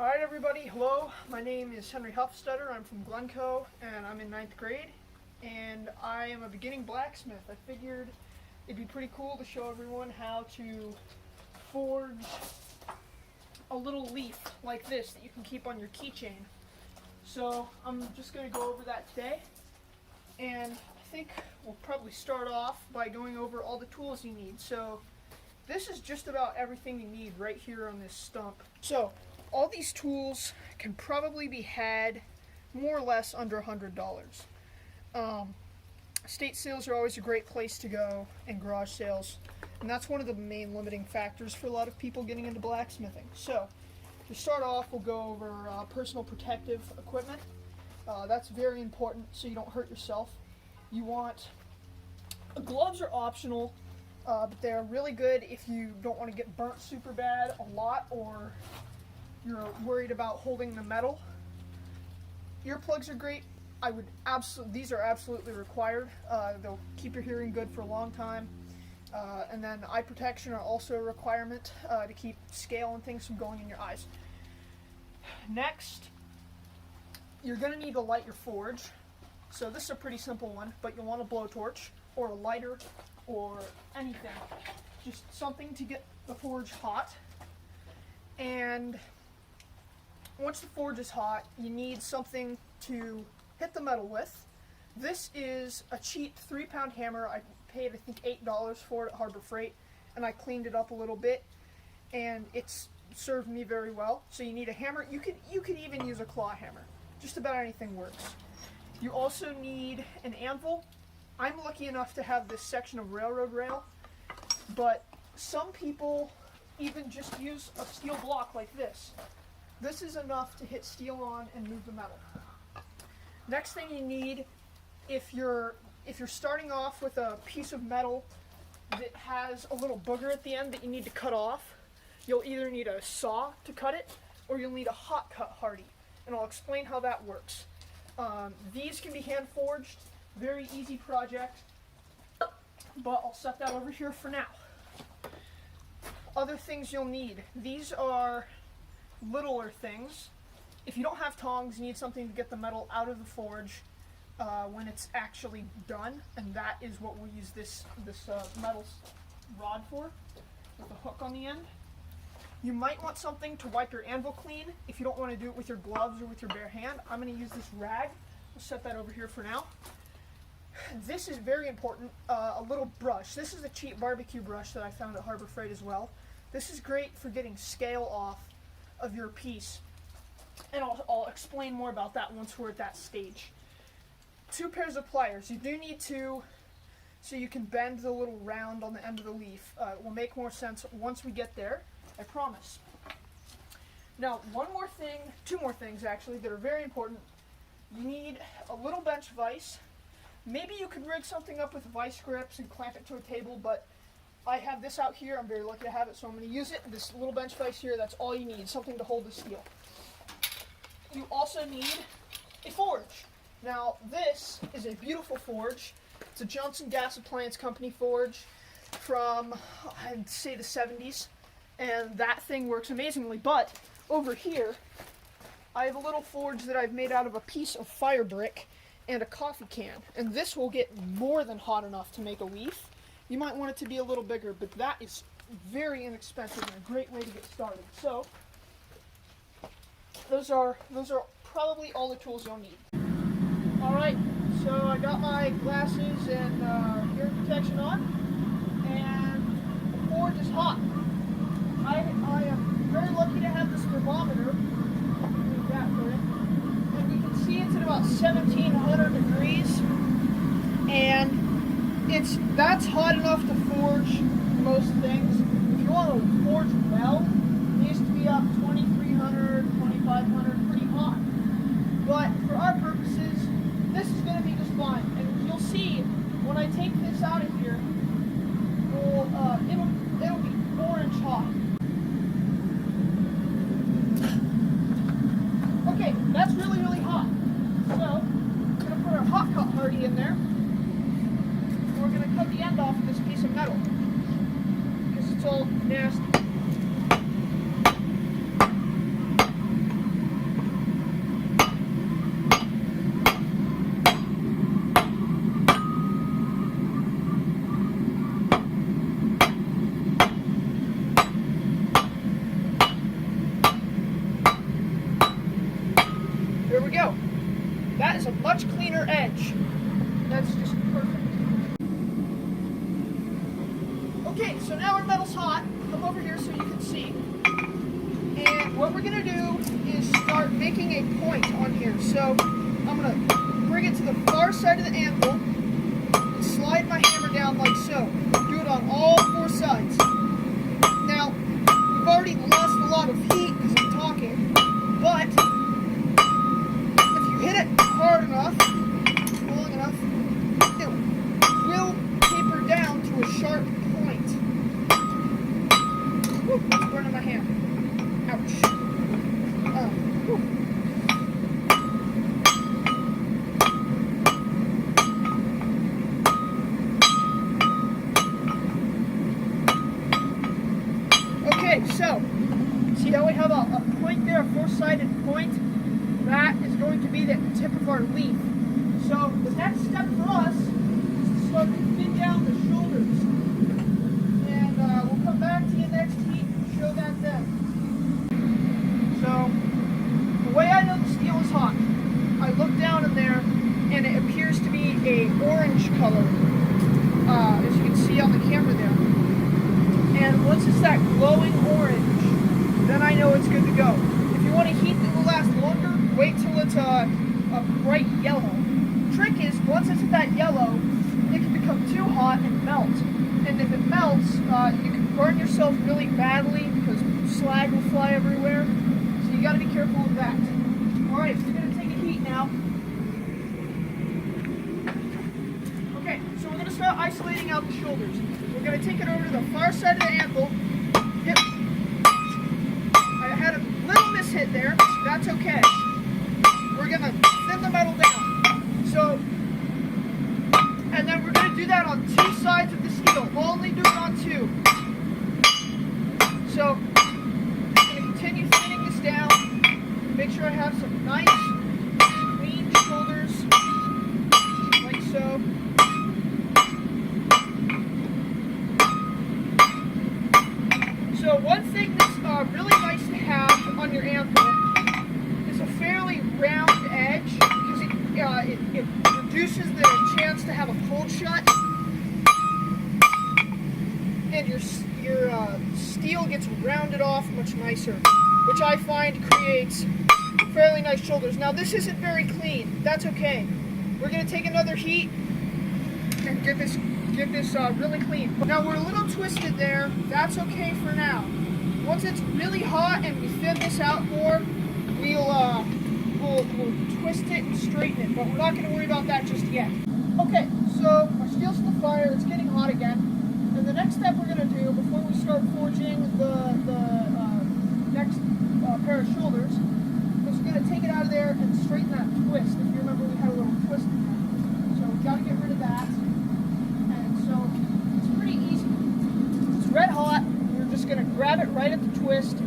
Alright everybody, hello. My name is Henry Huffstetter. I'm from Glencoe and I'm in 9th grade and I am a beginning blacksmith. I figured it'd be pretty cool to show everyone how to forge a little leaf like this that you can keep on your keychain. So I'm just going to go over that today, and I think we'll probably start off by going over all the tools you need. So this is just about everything you need right here on this stump. So all these tools can probably be had more or less under $100. State sales are always a great place to go, and garage sales, and that's one of the main limiting factors for a lot of people getting into blacksmithing. So to start off, we'll go over personal protective equipment. That's very important so you don't hurt yourself. You want gloves are optional, but they're really good if you don't want to get burnt super bad a lot, or you're worried about holding the metal. Earplugs are great. These are absolutely required. They'll keep your hearing good for a long time. And then eye protection are also a requirement to keep scale and things from going in your eyes. Next, you're going to need to light your forge. So this is a pretty simple one, but you'll want a blowtorch or a lighter or anything. Just something to get the forge hot. And once the forge is hot, you need something to hit the metal with. This is a cheap 3-pound hammer. I paid, I think, $8 for it at Harbor Freight, and I cleaned it up a little bit, and it's served me very well. So you need a hammer. You could even use a claw hammer. Just about anything works. You also need an anvil. I'm lucky enough to have this section of railroad rail, but some people even just use a steel block like this. This is enough to hit steel on and move the metal. Next thing you need, if you're starting off with a piece of metal that has a little booger at the end that you need to cut off, you'll either need a saw to cut it, or you'll need a hot cut hardy, and I'll explain how that works. These can be hand forged, very easy project, but I'll set that over here for now. Other things you'll need, these are littler things. If you don't have tongs, you need something to get the metal out of the forge when it's actually done, and that is what we'll use this metal rod for, with a hook on the end. You might want something to wipe your anvil clean if you don't want to do it with your gloves or with your bare hand. I'm going to use this rag. I'll set that over here for now. This is very important, a little brush. This is a cheap barbecue brush that I found at Harbor Freight as well. This is great for getting scale off of your piece, and I'll explain more about that once we're at that stage. 2 pairs of pliers. You do need 2 so you can bend the little round on the end of the leaf. It will make more sense once we get there, I promise. Now, 2 more things actually that are very important. You need a little bench vise. Maybe you could rig something up with vice grips and clamp it to a table, but I have this out here. I'm very lucky to have it, so I'm going to use it. This little bench vise here, that's all you need, something to hold the steel. You also need a forge. Now, this is a beautiful forge. It's a Johnson Gas Appliance Company forge from, I'd say, the 70s, and that thing works amazingly. But over here, I have a little forge that I've made out of a piece of fire brick and a coffee can, and this will get more than hot enough to make a leaf. You might want it to be a little bigger, but that is very inexpensive and a great way to get started. So those are probably all the tools you'll need. All right, so I got my glasses and hearing protection on, and the forge is hot. I am very lucky to have this thermometer. And you can see it's at about 1700 degrees, and that's hot enough to forge most things. If you want to forge well, it needs to be up 2300, 2500, pretty hot. But for our purposes, this is going to be just fine. And you'll see when I take this out of here, it'll be orange hot. Okay, that's really, really hot. So we're going to put our hot cut hardy in there. We're going to cut the end off of this piece of much cleaner edge. That's just perfect. Okay, so now our metal's hot. Come over here so you can see. And what we're gonna do is start making a point on here. So I'm gonna bring it to the far side of the anvil and slide my hammer down like so. Do it on all four sides. Now, we've already lost a lot of heat because I'm talking, but if you hit it hard enough, long enough, it will taper down to a sharp point. Woo, that's burning my hand. Ouch. Whew. Okay, so see how we have a point there, a four-sided point? That is going to be the tip of our leaf. So the next step for us is to start to thin down the shoulders. And we'll come back to you next heat and show that then. So the way I know the steel is hot, I look down in there and it appears to be a orange color, as you can see on the camera there. And once it's that glowing orange, then I know it's good to go. If you want a heat that will last longer, wait till it's a bright yellow. Trick is, once it's at that yellow, it can become too hot and melt. And if it melts, you can burn yourself really badly because slag will fly everywhere. So you got to be careful of that. Alright, we're going to take a heat now. Okay, so we're going to start isolating out the shoulders. We're going to take it over to the far side of the anvil. Yep. I had a little mishit there, so that's okay. We're going to thin the metal down. So, and then we're going to do that on two sides of the steel. Only do it on two. So, I'm going to continue thinning this down. Make sure I have some nice, clean shoulders, like so. So one thing that's really nice to have on your anvil is a fairly round edge because it reduces the chance to have a cold shut, and your steel gets rounded off much nicer, which I find creates fairly nice shoulders. Now this isn't very clean. That's okay. We're going to take another heat and get this really clean. Now we're a little twisted there. That's okay for now. Once it's really hot and we thin this out more, we'll twist it and straighten it, but we're not going to worry about that just yet. Okay, so our steel's in the fire. It's getting hot again. And the next step we're going to do before we start forging the next pair of shoulders is we're going to take it out of there and straighten that twist. If you remember, we had a little twist in there. So we've got to get rid of that. So it's pretty easy. It's red hot. We're just going to grab it right at the twist.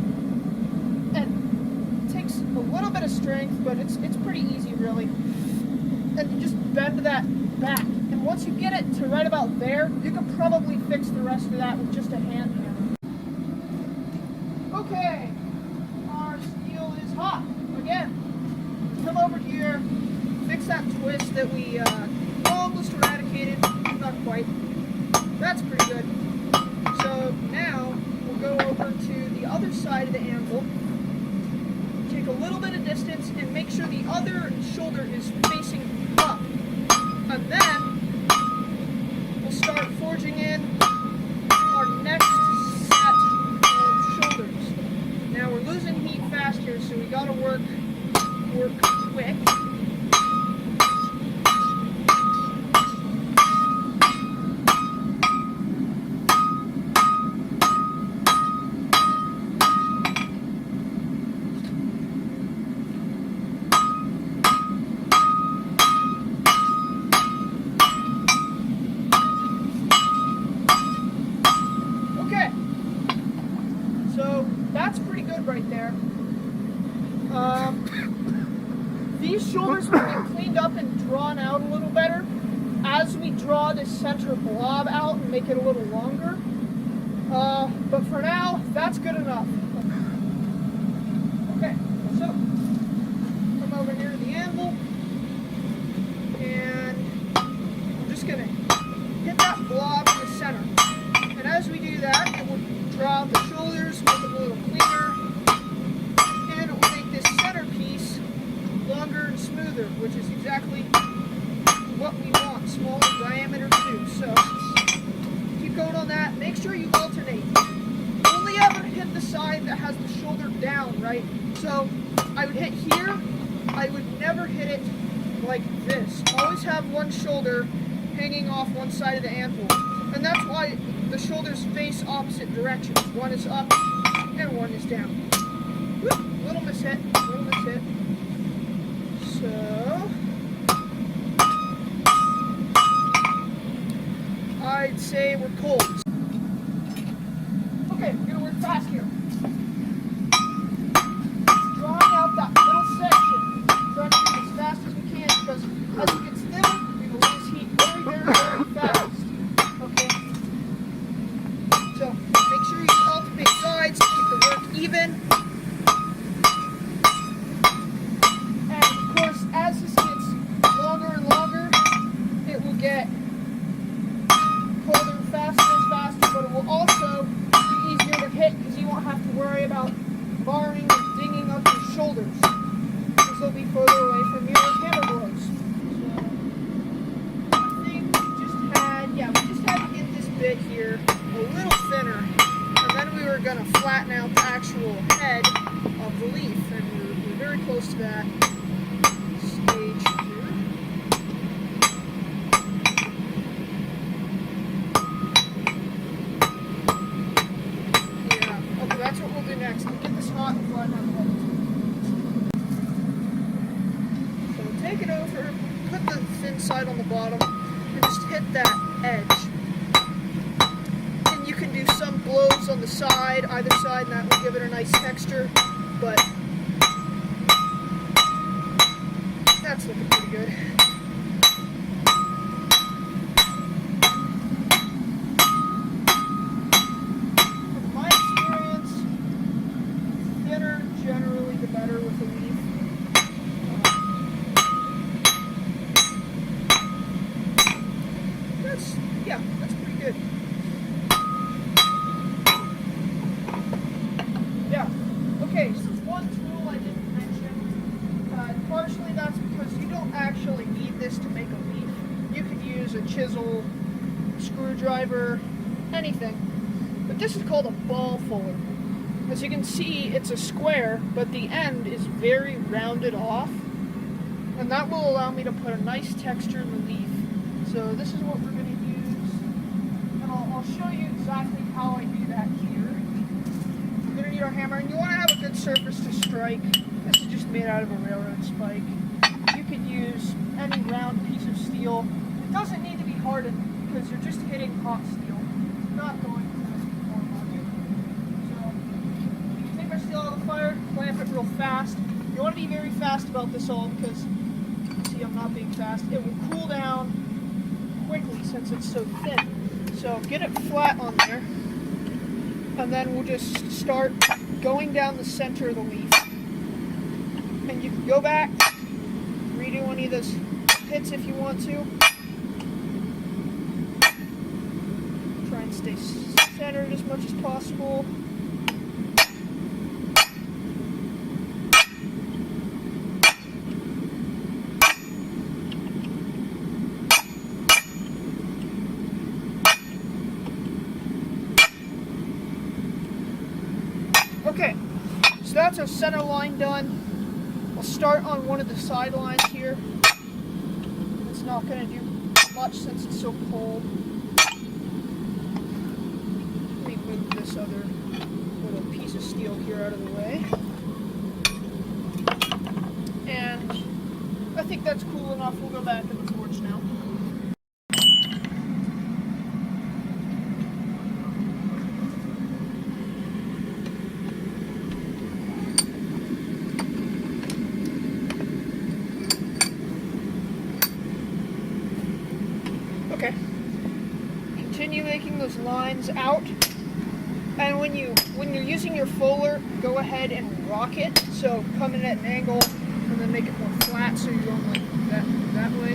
And it takes a little bit of strength, but it's pretty easy really. And you just bend that back. And once you get it to right about there, you can probably fix the rest of that with just a hand hammer. Okay, our steel is hot. Again, come over here, fix that twist that we almost eradicated. Not quite. That's pretty good. So now we'll go over to the other side of the anvil, take a little bit of distance and make sure the other shoulder is facing up. And then we'll start forging in our next set of shoulders. Now we're losing heat fast here, so we gotta work quick. That's pretty good right there. These shoulders will get cleaned up and drawn out a little better as we draw this center blob out and make it a little longer. But for now, that's good enough. Okay, so come over here to the anvil. So I would hit here. I would never hit it like this. Always have one shoulder hanging off one side of the anvil. And that's why the shoulders face opposite directions. One is up and one is down. Whoop, little mishit, little mishit. So I'd say we're cold. Okay, we're gonna work fast here. Drawing out that little section. Trying to do it as fast as we can because as it gets thinner, we will lose heat very, very, very fast. Okay. So make sure you alternate sides to keep the work even. And of course, as this gets longer and longer, it will get colder faster and faster, but it will also be easier to hit because you won't have to worry about barring and dinging up your shoulders because they'll be further away from your hammer blows. So I think we just had to get this bit here a little thinner, and then we were going to flatten out the actual head of the leaf, and we're very close to that stage here. Yeah, okay, that's what we'll do next. We'll get this hot and flatten out the head. So we'll take it over, put the thin side on the bottom, and just hit that edge. And you can do some blows on the side, either side, and that will give it a nice texture, but that's looking pretty good. From my experience, thinner generally the better with the leaf. That's pretty good. Yeah. Okay, so one tool I didn't mention, partially that's because you don't actually need this to make a leaf. You could use a chisel, screwdriver, anything. But this is called a ball fuller. As you can see, it's a square, but the end is very rounded off. And that will allow me to put a nice texture in the leaf. So this is what we're going to use. And I'll show you exactly how I do that here. We're going to need our hammer, and you want to have a good surface to strike. This is just made out of a railroad spike. You could use any round piece of steel. It doesn't need to be hardened because you're just hitting hot steel. It's not going to form on you. So you can take our steel out of the fire, clamp it real fast. You want to be very fast about this all because you can see I'm not being fast. It will cool down quickly since it's so thin. So get it flat on there, and then we'll just start going down the center of the leaf. And you can go back, redo any of those hits if you want to. Try and stay centered as much as possible. Okay, so that's our center line done. I'll start on one of the side lines here. It's not going to do much since it's so cold. Let me move this other little piece of steel here out of the way. And I think that's cool enough. We'll go back in the forge now. Okay. Continue making those lines out, and when you're using your fuller, go ahead and rock it. So come in at an angle, and then make it more flat, so you're going like that way.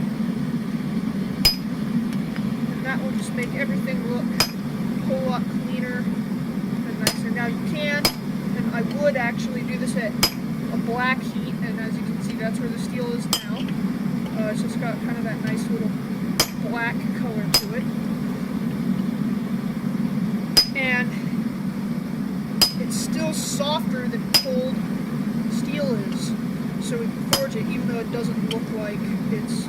And that will just make everything look a whole lot cleaner and nicer. Now you can, and I would actually do this at a black heat, and as you can see, that's where the steel is now. It's just got kind of that nice little black color to it, and it's still softer than cold steel. so we can forge it even though it doesn't look like it's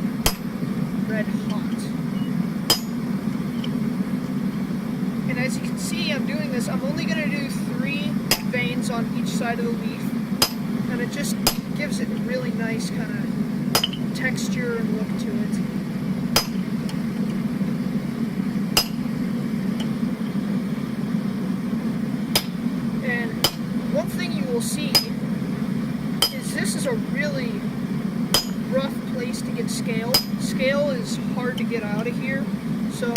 red hot. And as you can see, I'm doing this, I'm only going to do 3 veins on each side of the leaf, and it just gives it a really nice kind of texture and look to it. And one thing you will see is this is a really rough place to get scale. Scale is hard to get out of here, so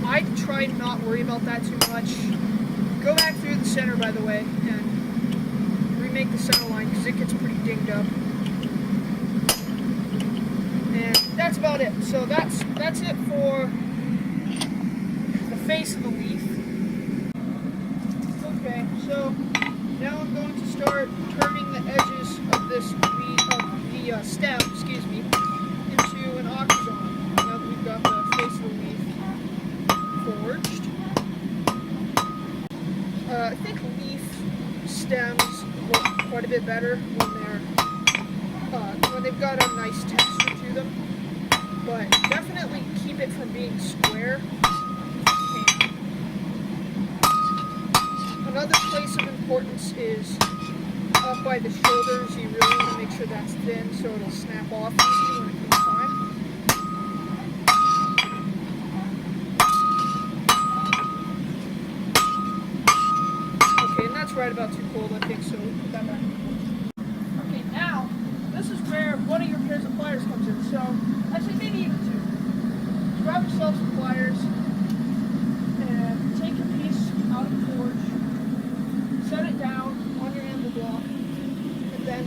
I try to not worry about that too much. Go back through the center, by the way, and remake the center line because it gets pretty dinged up. And that's about it. So that's it for the face of the leaf. Okay, so now I'm going to start turning the edges of this the stem, excuse me, into an oxazon. Now that we've got the face of the leaf forged. I think leaf stems look quite a bit better when they've got a nice texture to them, but definitely keep it from being square. Another place of importance is up by the shoulders. You really want to make sure that's thin so it'll snap off easy when it comes time. Okay, and that's right about too cold, I think, so we'll put that back in the forge. Okay, now, this is where one of your pairs of pliers comes in. So, actually, maybe even 2. Grab yourself some pliers and take your piece out of the forge. Set it down on your anvil block, and then,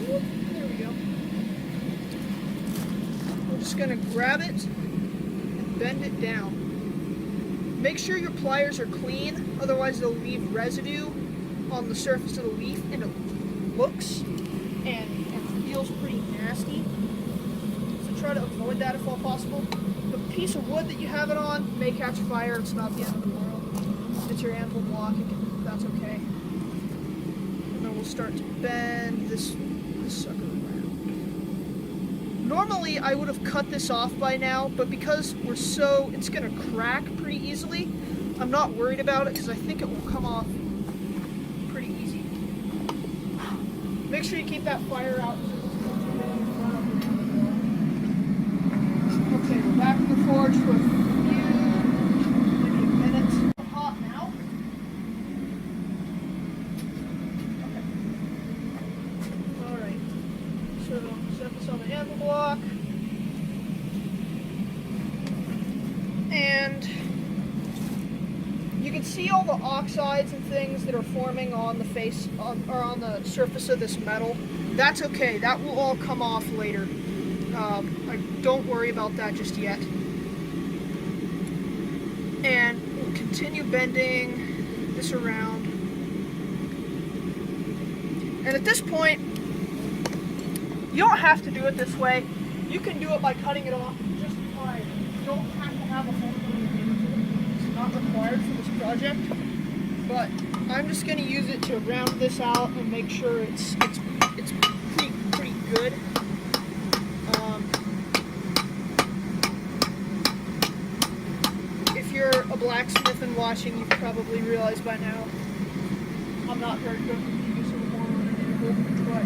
whoop, there we go. We're just going to grab it and bend it down. Make sure your pliers are clean, otherwise they'll leave residue on the surface of the leaf, and it looks and feels pretty nasty. So try to avoid that if all possible. The piece of wood that you have it on may catch fire. It's not the end of the world. It's your anvil block. That's okay. And then we'll start to bend this sucker around. Normally I would have cut this off by now, but because it's gonna crack pretty easily, I'm not worried about it because I think it will come off pretty easy. Make sure you keep that fire out. Okay, we're back in the forge for maybe a minute. Hot now. So set this on the anvil block, and you can see all the oxides and things that are forming on the face or on the surface of this metal. That's okay. That will all come off later. Don't worry about that just yet. And we'll continue bending this around. And at this point, you don't have to do it this way. You can do it by cutting it off just fine. You don't have to have a whole thing. It's not required for this project. But I'm just going to use it to round this out and make sure it's pretty good. If you're a blacksmith and watching, you've probably realized by now I'm not very good with the use of a hammer and an anvil, but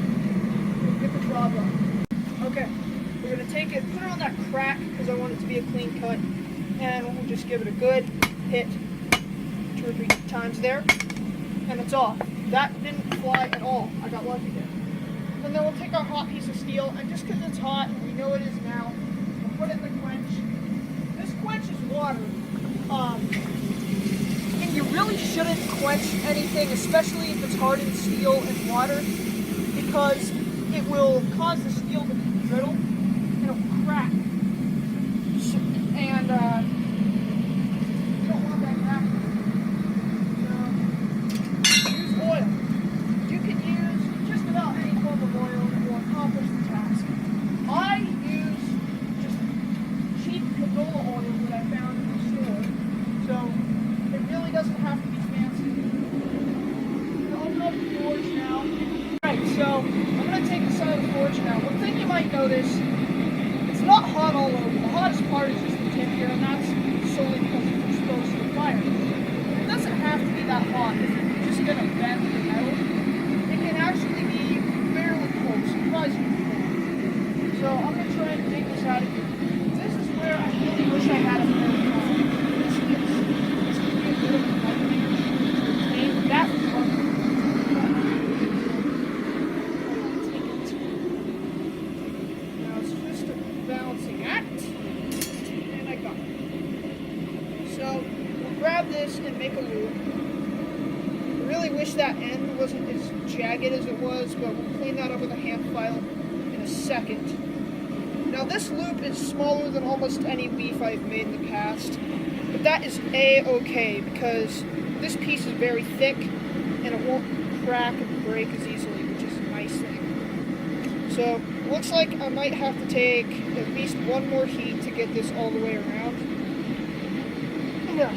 get the job done. Okay, we're going to take it, put it on that crack because I want it to be a clean cut, and we'll just give it a good hit 2 or 3 times there, and it's off. That didn't fly at all. I got lucky there. And then we'll take our hot piece of steel, and just because it's hot, we know it is now, we'll put it in the quench. This quench is water. And you really shouldn't quench anything, especially if it's hardened steel and water, because it will cause the steel to be brittle and it'll crack. And you don't want that happening. So use oil. You can use just about any form of oil that will accomplish the task. I use just cheap canola oil that I found in the store. So it really doesn't have to be fancy. I'll open up the forge now. Alright, so I'm going to take this out of the notice it's not hot all over. The hottest part is just the tip here, and that's solely because it's exposed to the fire. It doesn't have to be that hot. If you're just going to bend the metal, it can actually be fairly close, surprisingly close. So I'm going to try and take this out of here. This is where I really wish I had a fair car. This could be a bit of a nightmare to obtain. That was fun. Now it's just a balancing act, and I got it. So we'll grab this and make a loop. I really wish that end wasn't as jagged as it was, but we'll clean that up with a hand file in a second. Now this loop is smaller than almost any leaf I've made in the past, but that is a-okay because this piece is very thick and it won't crack and break as easily, which is a nice thing. So it looks like I might have to take at least one more heat to get this all the way around.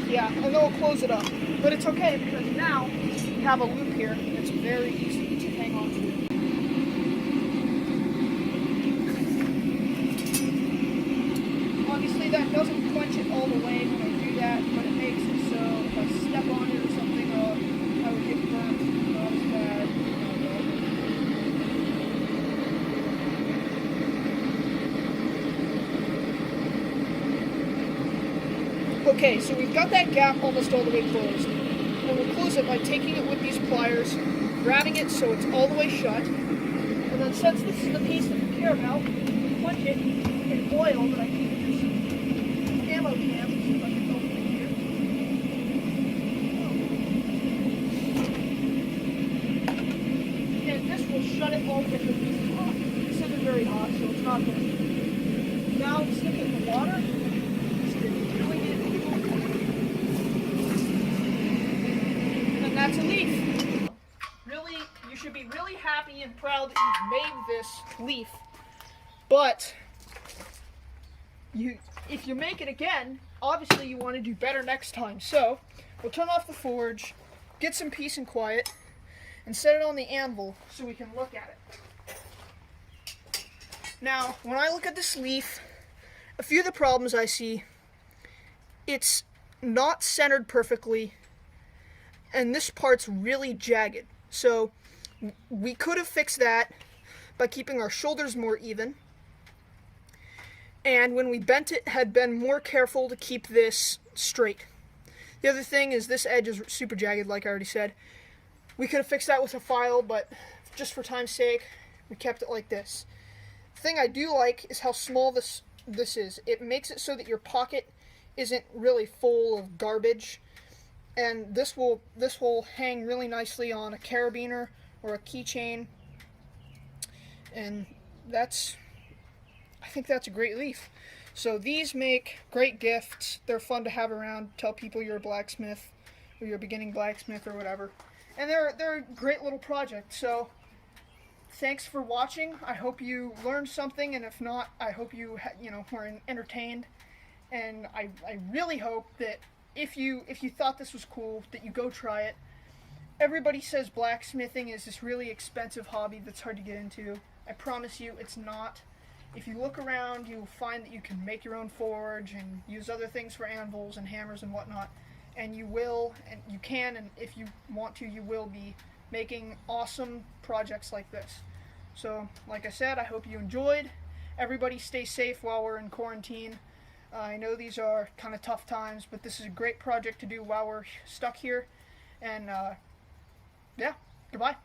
Yeah, and then we'll close it up. But it's okay because now we have a loop here that's very easy to hang on to. Obviously that doesn't quench it all the way when I do that, but it makes it so if I step on it or something, I would get burnt. Not as bad. Okay, so we've got that gap almost all the way closed. And we'll close it by taking it with these pliers, grabbing it so it's all the way shut. And then since this is the piece that we care about, punch it in oil that I can use ammo cans. See if I can open it here. And this will shut it all because it's hot. This isn't very hot, so it's not going to. Now stick it in the water. And that's a leaf. Really, you should be really happy and proud that you've made this leaf. But if you make it again, obviously you want to do better next time. So we'll turn off the forge, get some peace and quiet, and set it on the anvil so we can look at it. Now, when I look at this leaf, a few of the problems I see, it's not centered perfectly, and this part's really jagged. So we could have fixed that by keeping our shoulders more even. And when we bent it, had been more careful to keep this straight. The other thing is this edge is super jagged, like I already said. We could have fixed that with a file, but just for time's sake, we kept it like this. The thing I do like is how small this is. It makes it so that your pocket isn't really full of garbage, and this will hang really nicely on a carabiner or a keychain, and I think that's a great leaf. So these make great gifts. They're fun to have around. Tell people you're a blacksmith or you're a beginning blacksmith or whatever, and they're a great little project. So thanks for watching. I hope you learned something, and if not, I hope you were entertained. And I really hope that if you thought this was cool, that you go try it. Everybody says blacksmithing is this really expensive hobby that's hard to get into. I promise you it's not. If you look around, you'll find that you can make your own forge and use other things for anvils and hammers and whatnot. And you will, and you can, and if you want to, you will be making awesome projects like this. So, like I said, I hope you enjoyed. Everybody stay safe while we're in quarantine. I know these are kind of tough times, but this is a great project to do while we're stuck here. And yeah, goodbye.